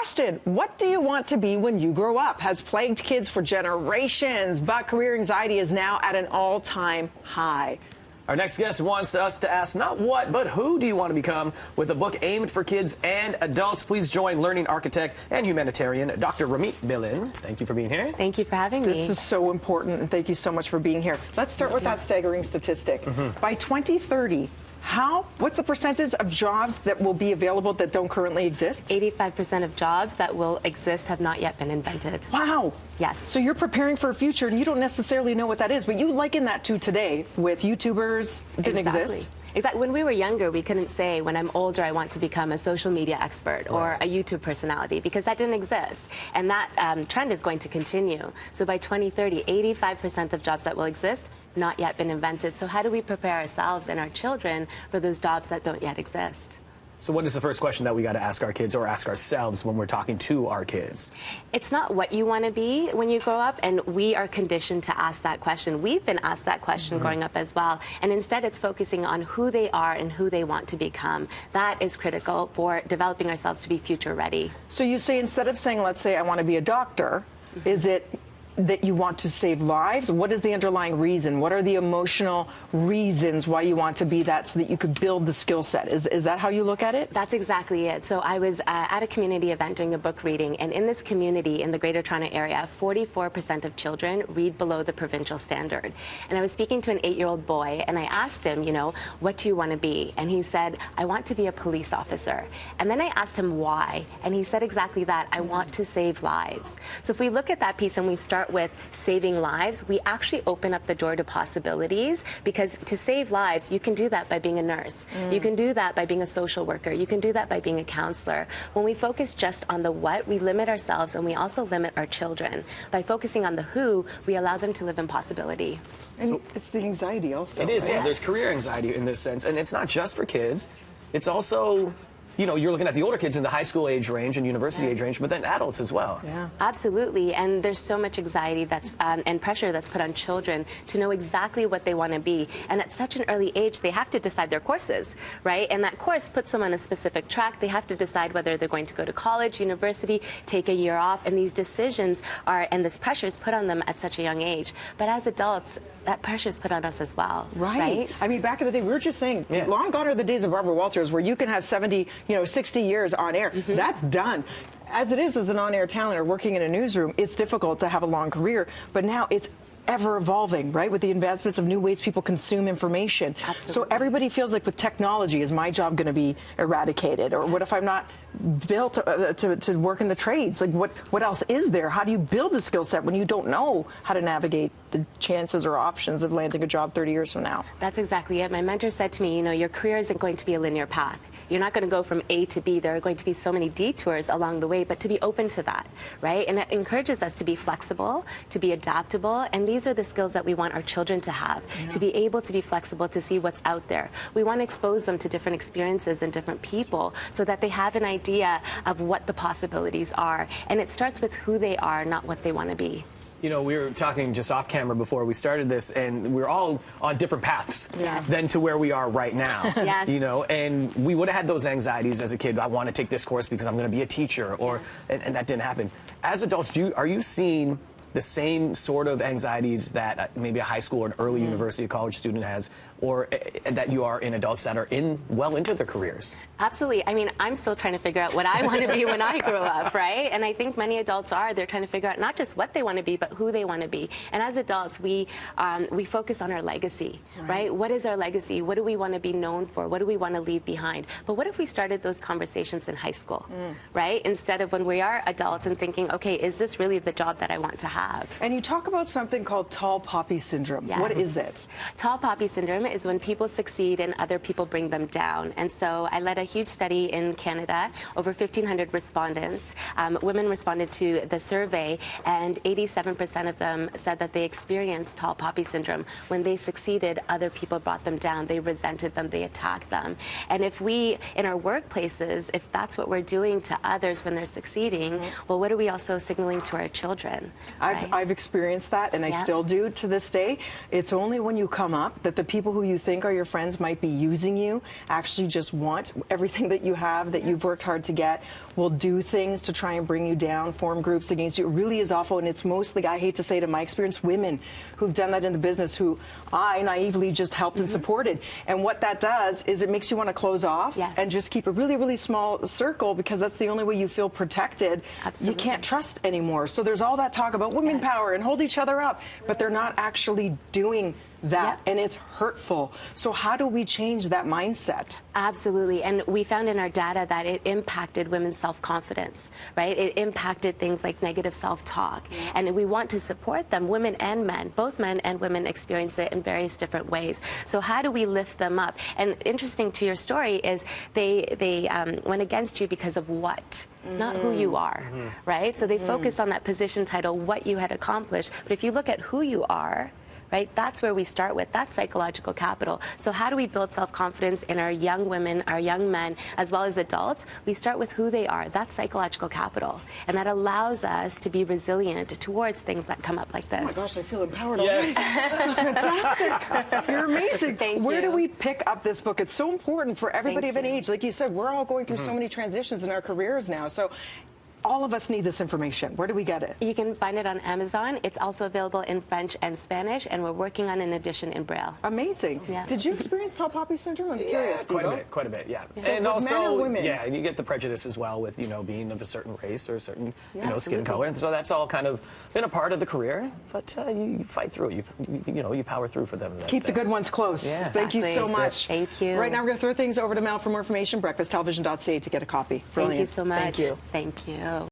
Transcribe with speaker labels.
Speaker 1: question, what do you want to be when you grow up, has plagued kids for generations, but career anxiety is now at an all-time high.
Speaker 2: Our next guest wants us to ask not what, but who do you want to become, with a book aimed for kids and adults. Please join learning architect and humanitarian Dr. Rumeet Billan. Thank you for being here.
Speaker 3: Thank you for having me.
Speaker 1: This is so important, and thank you so much for being here. Let's start with that staggering statistic. By 2030, what's the percentage of jobs that will be available that don't currently exist?
Speaker 3: 85% of jobs that will exist have not yet been invented.
Speaker 1: Wow.
Speaker 3: Yes.
Speaker 1: So you're preparing for a future, and you don't necessarily know what that is, but you liken that to today with YouTubers didn't exist?
Speaker 3: Exactly. When we were younger, we couldn't say, when I'm older, I want to become a social media expert or a YouTube personality, because that didn't exist. And that trend is going to continue. So by 2030, 85% of jobs that will exist not yet been invented. So how do we prepare ourselves and our children for those jobs that don't yet exist?
Speaker 2: So what is the first question that we got to ask our kids or ask ourselves when we're talking to our kids?
Speaker 3: It's not what you want to be when you grow up, and we are conditioned to ask that question. We've been asked that question growing up as well, and instead it's focusing on who they are and who they want to become. That is critical for developing ourselves to be future ready.
Speaker 1: So you say, instead of saying, let's say I want to be a doctor, is it that you want to save lives? What is the underlying reason? What are the emotional reasons why you want to be that, so that you could build the skill set? Is that how you look at it?
Speaker 3: That's exactly it. So I was at a community event doing a book reading, and in this community in the Greater Toronto Area, 44% of children read below the provincial standard. And I was speaking to an 8-year-old boy, and I asked him, what do you want to be? And he said, I want to be a police officer. And then I asked him why, and he said exactly that, I want to save lives. So if we look at that piece and we start with saving lives, we actually open up the door to possibilities, because to save lives, you can do that by being a nurse. You can do that by being a social worker. You can do that by being a counselor. When we focus just on the what, we limit ourselves, and we also limit our children. By focusing on the who, we allow them to live in possibility.
Speaker 1: And so, it's the anxiety also.
Speaker 2: It is,
Speaker 1: right?
Speaker 2: yeah. There's career anxiety in this sense, and it's not just for kids. It's also, you're looking at the older kids in the high school age range and university age range, but then adults as well.
Speaker 1: Yeah.
Speaker 3: Absolutely, and there's so much anxiety and pressure that's put on children to know exactly what they want to be. And at such an early age, they have to decide their courses, right? And that course puts them on a specific track. They have to decide whether they're going to go to college, university, take a year off, and these decisions and this pressure is put on them at such a young age. But as adults, that pressure is put on us as well.
Speaker 1: Right. I mean, back in the day, we were just saying, long gone are the days of Barbara Walters, where you can have 60 years on air. That's done. As it is, as an on-air talent or working in a newsroom, it's difficult to have a long career, but now it's ever evolving, right? With the advancements of new ways people consume information.
Speaker 3: Absolutely.
Speaker 1: So everybody feels like, with technology, is my job going to be eradicated? Or what if I'm not built to work in the trades? Like, what else is there? How do you build the skill set when you don't know how to navigate the chances or options of landing a job 30 years from now?
Speaker 3: That's exactly it. My mentor said to me, your career isn't going to be a linear path. You're not going to go from A to B. There are going to be so many detours along the way, but to be open to that, right? And it encourages us to be flexible, to be adaptable, and these are the skills that we want our children to have, to be able to be flexible, to see what's out there. We want to expose them to different experiences and different people so that they have an idea of what the possibilities are. And it starts with who they are, not what they want to be.
Speaker 2: We were talking just off camera before we started this, and we're all on different paths than to where we are right now.
Speaker 3: Yes.
Speaker 2: And we would have had those anxieties as a kid. I want to take this course because I'm going to be a teacher, and that didn't happen. As adults, are you seeing the same sort of anxieties that maybe a high school or an early university or college student has, or that you are in adults that are well into their careers?
Speaker 3: Absolutely. I mean, I'm still trying to figure out what I want to be when I grow up, right? And I think many adults they're trying to figure out not just what they want to be, but who they want to be. And as adults, we focus on our legacy, right? What is our legacy? What do we want to be known for? What do we want to leave behind? But what if we started those conversations in high school, right? Instead of when we are adults and thinking, okay, is this really the job that I want to have?
Speaker 1: And you talk about something called tall poppy syndrome.
Speaker 3: Yes.
Speaker 1: What is it?
Speaker 3: Tall poppy syndrome is when people succeed and other people bring them down. And so I led a huge study in Canada, over 1,500 respondents. Women responded to the survey, and 87% of them said that they experienced tall poppy syndrome. When they succeeded, other people brought them down. They resented them. They attacked them. And if we, in our workplaces, if that's what we're doing to others when they're succeeding, well, what are we also signaling to our children?
Speaker 1: I've experienced that, and I still do to this day. It's only when you come up that the people who who you think are your friends might be using you, actually just want everything that you have, that you've worked hard to get, will do things to try and bring you down, form groups against you. It really is awful, and it's mostly, I hate to say it in my experience, women who've done that in the business, who I naively just helped and supported. And what that does is it makes you want to close off and just keep a really, really small circle, because that's the only way you feel protected.
Speaker 3: Absolutely.
Speaker 1: You can't trust anymore. So there's all that talk about women power and hold each other up, but they're not actually doing that, and it's hurtful. So how do we change that mindset?
Speaker 3: Absolutely, and we found in our data that it impacted women's self-confidence, right? It impacted things like negative self-talk, and we want to support them. Women and men, both men and women, experience it in various different ways. So how do we lift them up? And interesting to your story is they went against you because of what? Not who you are, right? So they focused on that position title, what you had accomplished. But if you look at who you are, right? That's where we start with. That's psychological capital. So how do we build self-confidence in our young women, our young men, as well as adults? We start with who they are. That's psychological capital. And that allows us to be resilient towards things that come up like this.
Speaker 1: Oh my gosh, I feel empowered already. That was fantastic. You're amazing. Where do we pick up this book? It's so important for everybody of any age. Like you said, we're all going through so many transitions in our careers now. So all of us need this information. Where do we get it?
Speaker 3: You can find it on Amazon. It's also available in French and Spanish, and we're working on an edition in Braille.
Speaker 1: Amazing. Yeah. Did you experience tall poppy syndrome? I'm curious.
Speaker 2: Quite a bit, yeah.
Speaker 1: So
Speaker 2: and
Speaker 1: with
Speaker 2: also,
Speaker 1: men or women?
Speaker 2: yeah, you get the prejudice as well with, being of a certain race or a certain, skin color. And so that's all kind of been a part of the career, but you fight through it. You power through for them.
Speaker 1: Keep the good ones close.
Speaker 2: Yeah.
Speaker 1: Thank you so much.
Speaker 3: Thank you.
Speaker 1: Right now, we're going to throw things over to Mel for more information. breakfasttelevision.ca to get a copy. Brilliant.
Speaker 3: Thank you so much.
Speaker 1: Thank you.
Speaker 3: Thank you.